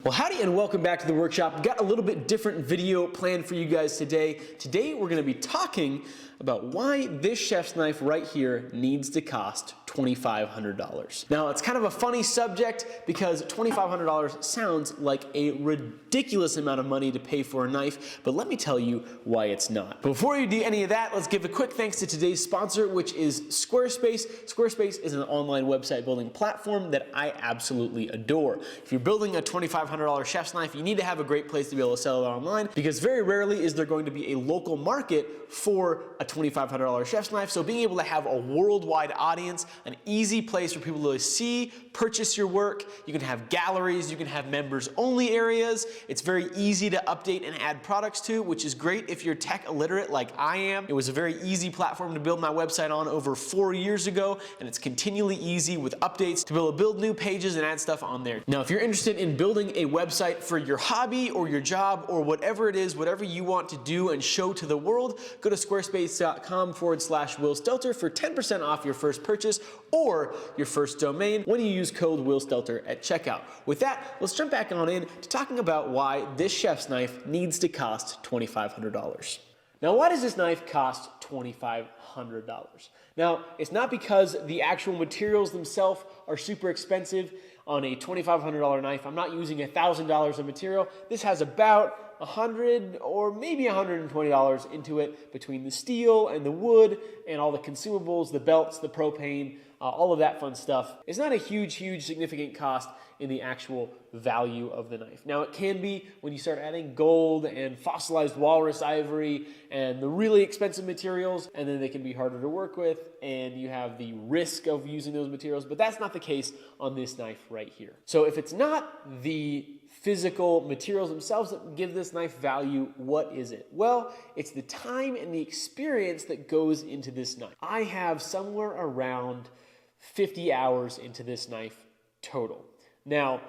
Well, howdy and welcome back to the workshop. Got a little bit different video planned for you guys today. Today we're going to be talking about why this chef's knife right here needs to cost $2,500. Now, it's kind of a funny subject because $2,500 sounds like a ridiculous amount of money to pay for a knife, but let me tell you why it's not. Before you do any of that, let's give a quick thanks to today's sponsor, which is Squarespace. Squarespace is an online website building platform that I absolutely adore. If you're building a $2,500 chef's knife, you need to have a great place to be able to sell it online because very rarely is there going to be a local market for a $2,500 chef's knife. So being able to have a worldwide audience, an easy place for people to see, purchase your work. You can have galleries, you can have members only areas. It's very easy to update and add products to, which is great if you're tech illiterate like I am. It was a very easy platform to build my website on over 4 years ago, and it's continually easy with updates to be able to build new pages and add stuff on there. Now, if you're interested in building a website for your hobby or your job or whatever it is, whatever you want to do and show to the world, go to squarespace.com/Will Stelter for 10% off your first purchase or your first domain when you use code Will Stelter at checkout. With that, let's jump back on in to talking about why this chef's knife needs to cost $2,500. Now, why does this knife cost $2,500? Now, it's not because the actual materials themselves are super expensive. On a $2,500 knife, I'm not using $1,000 of material. This has about $100 or maybe $120 into it between the steel and the wood and all the consumables, the belts, the propane, all of that fun stuff. It's not a huge significant cost in the actual value of the knife. Now, it can be when you start adding gold and fossilized walrus ivory and the really expensive materials, and then they can be harder to work with and you have the risk of using those materials, but that's not the case on this knife right here. So if it's not the physical materials themselves that give this knife value, what is it? Well, it's the time and the experience that goes into this knife. I have somewhere around 50 hours into this knife total. Now,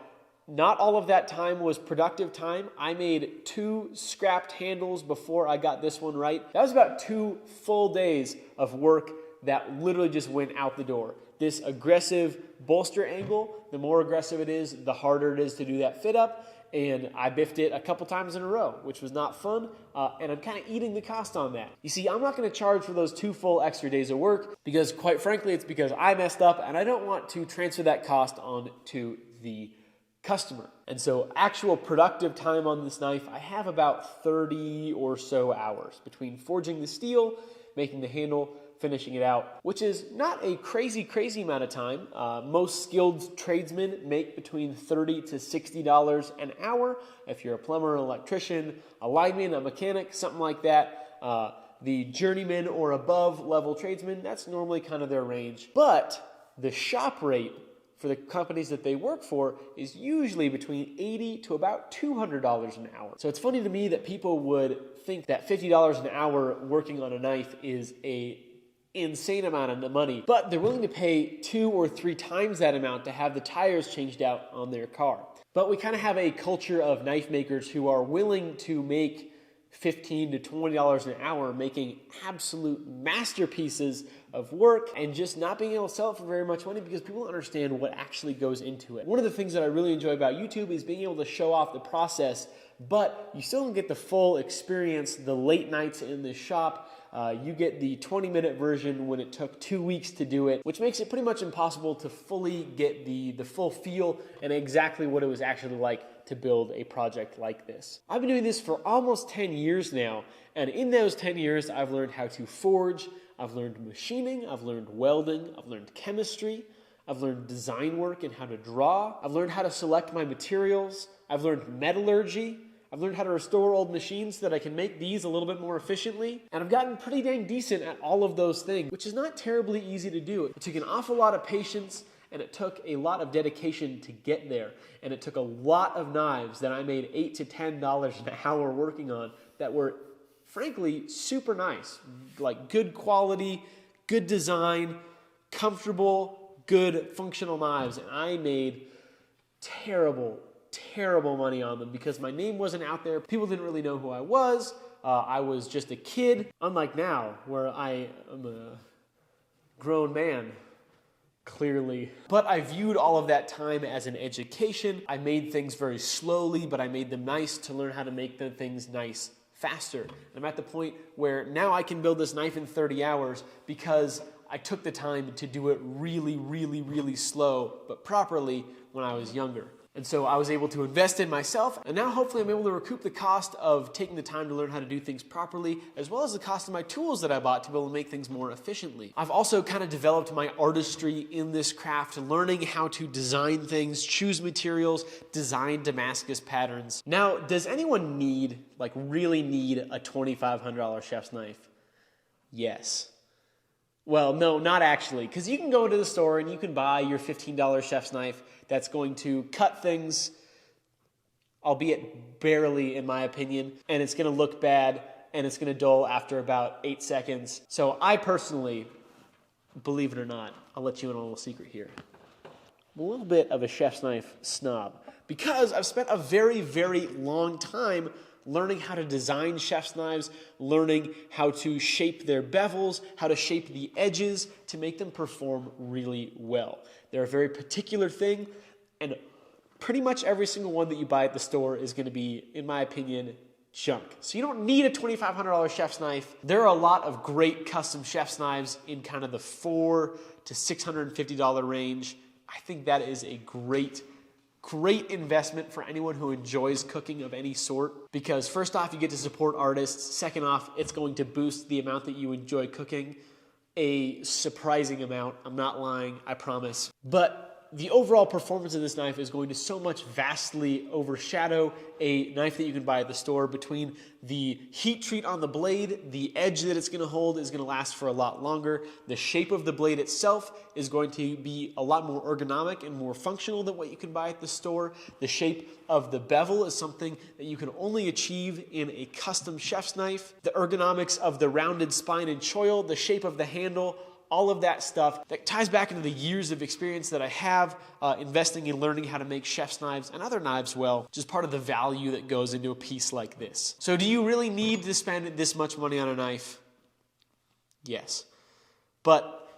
not all of that time was productive time. I made 2 scrapped handles before I got this one right. That was about 2 full days of work that literally just went out the door. This aggressive bolster angle, the more aggressive it is, the harder it is to do that fit up. And I biffed it a couple times in a row, which was not fun. And I'm kind of eating the cost on that. You see, I'm not going to charge for those 2 full extra days of work because quite frankly, it's because I messed up and I don't want to transfer that cost on to the customer. And so actual productive time on this knife, I have about 30 or so hours between forging the steel, making the handle, finishing it out, which is not a crazy amount of time. Most skilled tradesmen make between $30 to $60 an hour. If you're a plumber, an electrician, a lineman, a mechanic, something like that, the journeyman or above level tradesmen, that's normally kind of their range. But the shop rate for the companies that they work for is usually between $80 to about $200 an hour. So it's funny to me that people would think that $50 an hour working on a knife is a insane amount of money, but they're willing to pay 2 or 3 times that amount to have the tires changed out on their car. But we kind of have a culture of knife makers who are willing to make $15 to $20 an hour making absolute masterpieces of work and just not being able to sell it for very much money because people don't understand what actually goes into it. One of the things that I really enjoy about YouTube is being able to show off the process, but you still don't get the full experience, the late nights in the shop. You get the 20-minute version when it took 2 weeks to do it, which makes it pretty much impossible to fully get the full feel and exactly what it was actually like to build a project like this. I've been doing this for almost 10 years now, and in those 10 years, I've learned how to forge, I've learned machining, I've learned welding, I've learned chemistry, I've learned design work and how to draw, I've learned how to select my materials, I've learned metallurgy, I've learned how to restore old machines so that I can make these a little bit more efficiently. And I've gotten pretty dang decent at all of those things, which is not terribly easy to do. It took an awful lot of patience and it took a lot of dedication to get there. And it took a lot of knives that I made $8 to $10 an hour working on that were frankly super nice. Like good quality, good design, comfortable, good functional knives. And I made terrible money on them because my name wasn't out there. People didn't really know who I was. I was just a kid. Unlike now, where I am a grown man clearly. But I viewed all of that time as an education. I made things very slowly, but I made them nice to learn how to make the things nice faster. I'm at the point where now I can build this knife in 30 hours because I took the time to do it really, really, really slow, but properly when I was younger. And so I was able to invest in myself, and now hopefully I'm able to recoup the cost of taking the time to learn how to do things properly, as well as the cost of my tools that I bought to be able to make things more efficiently. I've also kind of developed my artistry in this craft, learning how to design things, choose materials, design Damascus patterns. Now, does anyone need, like really need, a $2,500 chef's knife? Yes. Well, no, not actually, because you can go into the store and you can buy your $15 chef's knife that's going to cut things, albeit barely in my opinion, and it's going to look bad and it's going to dull after about 8 seconds. So I personally, believe it or not, I'll let you in on a little secret here. I'm a little bit of a chef's knife snob because I've spent a very, very long time learning how to design chef's knives, learning how to shape their bevels, how to shape the edges to make them perform really well. They're a very particular thing, and pretty much every single one that you buy at the store is going to be, in my opinion, junk. So you don't need a $2,500 chef's knife. There are a lot of great custom chef's knives in kind of the $400 to $650 range. I think that is a great investment for anyone who enjoys cooking of any sort, because first off, you get to support artists. Second off, it's going to boost the amount that you enjoy cooking a surprising amount. I'm not lying, I promise. But the overall performance of this knife is going to so much vastly overshadow a knife that you can buy at the store. Between the heat treat on the blade, the edge that it's going to hold is going to last for a lot longer. The shape of the blade itself is going to be a lot more ergonomic and more functional than what you can buy at the store. The shape of the bevel is something that you can only achieve in a custom chef's knife. The ergonomics of the rounded spine and choil, the shape of the handle, all of that stuff that ties back into the years of experience that I have investing in learning how to make chef's knives and other knives well, which is part of the value that goes into a piece like this. So do you really need to spend this much money on a knife? Yes. But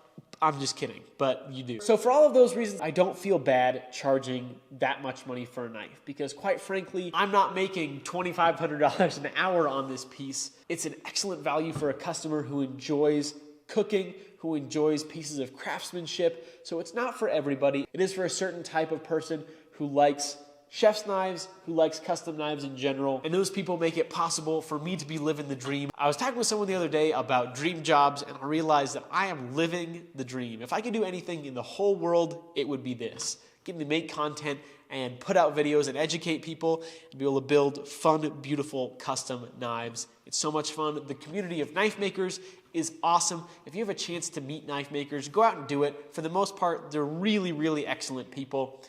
I'm just kidding, but you do. So for all of those reasons, I don't feel bad charging that much money for a knife because quite frankly, I'm not making $2,500 an hour on this piece. It's an excellent value for a customer who enjoys cooking, who enjoys pieces of craftsmanship. So it's not for everybody. It is for a certain type of person who likes chef's knives, who likes custom knives in general. And those people make it possible for me to be living the dream. I was talking with someone the other day about dream jobs, and I realized that I am living the dream. If I could do anything in the whole world, it would be this. Get to make content and put out videos and educate people and be able to build fun, beautiful custom knives. It's so much fun. The community of knife makers is awesome. If you have a chance to meet knife makers, go out and do it. For the most part, they're really, really excellent people.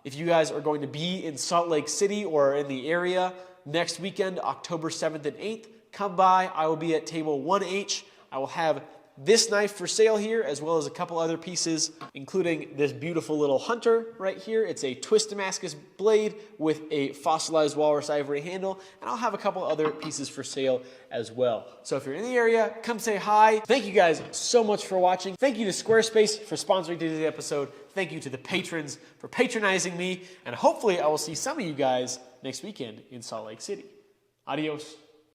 If you guys are going to be in Salt Lake City or in the area next weekend, October 7th and 8th, come by. I will be at table 1H. I will have this knife for sale here, as well as a couple other pieces, including this beautiful little hunter right here. It's a twist Damascus blade with a fossilized walrus ivory handle, and I'll have a couple other pieces for sale as well. So if you're in the area, come say hi. Thank you guys so much for watching. Thank you to Squarespace for sponsoring today's episode. Thank you to the patrons for patronizing me, and hopefully I will see some of you guys next weekend in Salt Lake City. Adios.